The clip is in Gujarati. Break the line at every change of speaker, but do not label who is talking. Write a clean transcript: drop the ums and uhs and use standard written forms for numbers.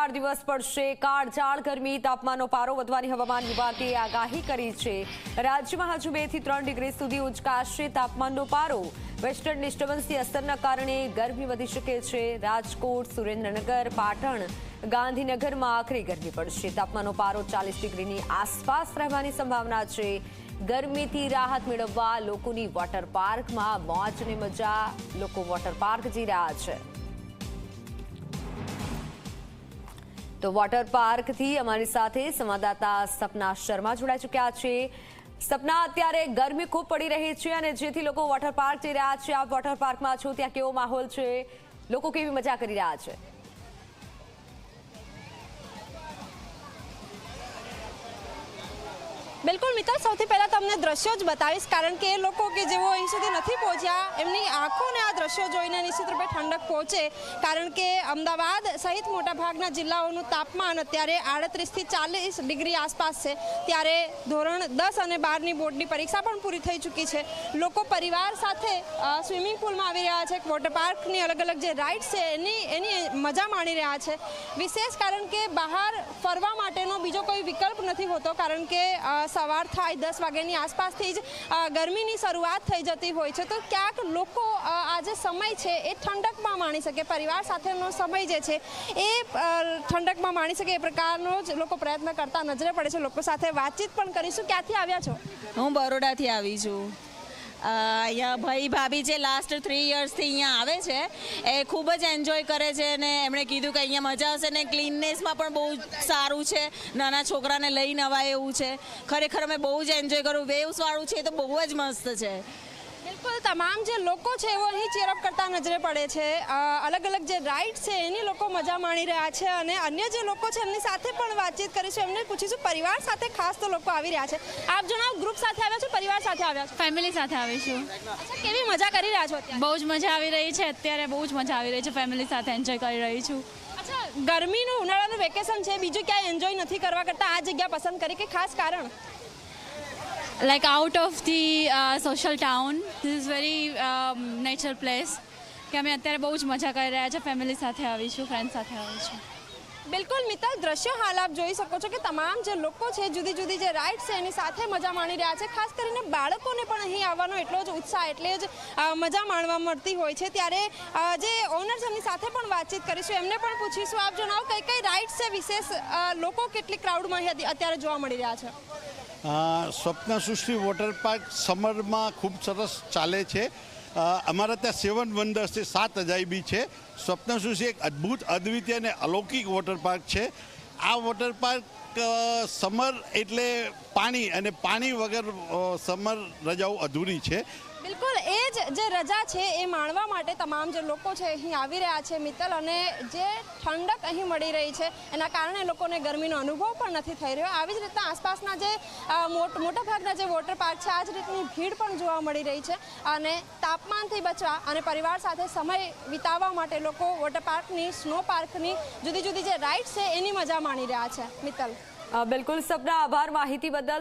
4 દિવસ પડશે કાળઝાળ ગરમી, તાપમાનનો પારો વધવાની હવામાન વિભાગે આગાહી કરી છે। રાજ્યમાં હજુ 2 થી 3 ડિગ્રી સુધી ઉંચકાશે તાપમાનનો પારો। વેસ્ટર્ન ડિસ્ટર્બન્સની અસરના કારણે ગરમી વધી શકે છે। રાજકોટ, સુરેન્દ્રનગર, પાટણ, ગાંધીનગરમાં આકરી ગરમી પડશે। તાપમાનનો પારો 40 ડિગ્રીની આસપાસ રહેવાની સંભાવના છે। ગરમીથી રાહત મેળવવા લોકોની વોટર પાર્કમાં મોજની મજા, લોકો વોટર પાર્ક જઈ રહ્યા છે। તો વોટર પાર્કથી અમારી સાથે સંવાદદાતા સપના શર્મા જોડાઈ ચૂક્યા છે। સપના, અત્યારે ગરમી ખૂબ પડી રહી છે અને જેથી લોકો વોટર પાર્ક જઈ રહ્યા છે, આપ વોટર પાર્કમાં છો, ત્યાં કેવો માહોલ છે, લોકો કેવી મજા કરી રહ્યા છે?
બિલકુલ મિત્ર, સૌથી પહેલા તમને દ્રશ્યો જ બતાવીશ, કારણ કે એ લોકો કે જેઓ અહીં સુધી નથી પહોંચ્યા એમની આંખોને આ દ્રશ્યો જોઈને નિશ્ચિત રૂપે ઠંડક પહોંચે, કારણ કે અમદાવાદ સહિત મોટાભાગના જિલ્લાઓનું તાપમાન અત્યારે 38 થી 40 ડિગ્રી આસપાસ છે। ત્યારે ધોરણ 10 અને 12ની બોર્ડની પરીક્ષા પણ પૂરી થઈ ચૂકી છે। લોકો પરિવાર સાથે સ્વિમિંગ પુલમાં આવી રહ્યા છે, વોટર પાર્કની અલગ અલગ જે રાઇડ્સ છે એની મજા માણી રહ્યા છે। વિશેષ કારણ કે બહાર ફરવા માટેનો બીજો કોઈ વિકલ્પ નથી હોતો, કારણ કે સવાર થાય 10 વાગ્યાની આસપાસથી જ ગરમીની શરૂઆત થઈ જતી હોય છે। તો ક્યાંક લોકો આ જે સમય છે એ ઠંડકમાં માણી શકે, પરિવાર સાથેનો સમય જે છે એ ઠંડકમાં માણી શકે એ પ્રકારનો જ લોકો પ્રયત્ન કરતા નજરે પડે છે। લોકો સાથે વાતચીત પણ કરીશું। ક્યાંથી આવ્યા છો?
હું બરોડાથી આવી છું। અહીંયા ભાઈ ભાભી છે, લાસ્ટ 3 યર્સથી અહીંયા આવે છે, એ ખૂબ જ એન્જોય કરે છે અને એમણે કીધું કે અહીંયા મજા આવશે ને ક્લીનનેસમાં પણ બહુ સારું છે, નાના છોકરાને લઈને અવાય એવું છે। ખરેખર અમે બહુ જ એન્જોય કરું, વેવ્સવાળું છે તો બહુ જ મસ્ત છે।
બિલકુલ, તમામ જે લોકો છે એવો અહીં ચેરઅપ કરતા નજરે પડે છે। અલગ અલગ જે રાઇડ છે એની લોકો મજા માણી રહ્યા છે અને અન્ય જે લોકો છે એમની સાથે પણ વાતચીત કરીશું, એમને પૂછીશું પરિવાર સાથે ખાસ તો લોકો આવી રહ્યા છે। આપ જણાવો, ગ્રુપ સાથે આવ્યા છો, પરિવાર સાથે આવ્યા છો?
ફેમિલી સાથે આવીશું।
અચ્છા, કેવી મજા કરી રહ્યા છો અત્યારે?
બહુ જ મજા આવી રહી છે, અત્યારે બહુ જ મજા આવી રહી છે, ફેમિલી સાથે એન્જોય કરી રહી છું।
અચ્છા, ગરમીનું ઉનાળાનું વેકેશન છે, બીજું ક્યાંય એન્જોય નથી કરવા કરતાં આ જગ્યા પસંદ કરી, કે ખાસ કારણ?
Like out of the social town, this is very natural place કે અમે અત્યારે બહુ જ મજા કરી રહ્યા છે, ફેમિલી સાથે આવીશું, ફ્રેન્ડ સાથે આવીશું।
બિલકુલ મિત્ર, દ્રશ્યો હાલ આપ જોઈ શકો છો કે તમામ જે લોકો છે જુદી જુદી જે રાઇડ્સ છે એની સાથે મજા માણી રહ્યા છે। ખાસ કરીને બાળકોને પણ અહીં આવવાનો એટલો જ ઉત્સાહ, એટલે જ મજા માણવા મળતી હોય છે। ત્યારે જે ઓનર્સ એમની સાથે પણ વાતચીત કરીશું, એમને પણ પૂછીશું, આપ જણાવો કઈ કઈ રાઇડ્સ છે વિશેષ, લોકો કેટલી ક્રાઉડમાં અત્યારે જોવા મળી રહ્યા છે?
સ્વપ્નસૃષ્ટિ વોટર પાર્ક સમરમાં ખૂબ સરસ ચાલે છે। અમારા ત્યાં 7 વંડર્સ છે, 7 અજાયબી છે। સ્વપ્નસૃષ્ટિ એક અદ્ભુત, અદ્વિતીય અને અલૌકિક વોટર પાર્ક છે। આ વોટર પાર્ક સમર એટલે પાણી, અને પાણી વગર સમર રજાઓ અધૂરી છે।
બિલકુલ, એ જ જે રજા છે એ માણવા માટે તમામ જે લોકો છે અહીં આવી રહ્યા છે મિત્તલ, અને જે ઠંડક અહીં મળી રહી છે એના કારણે લોકોને ગરમીનો અનુભવ પણ નથી થઈ રહ્યો। આવી જ રીતના આસપાસના જે મોટાભાગના જે વોટર પાર્ક છે આ જ રીતની ભીડ પણ જોવા મળી રહી છે, અને તાપમાનથી બચવા અને પરિવાર સાથે સમય વિતાવવા માટે લોકો વોટર પાર્કની, સ્નો પાર્કની જુદી જુદી જે રાઇડ્સ છે એની મજા માણી રહ્યા છે। મિત્તલ,
બિલકુલ સપના, આભાર માહિતી બદલ।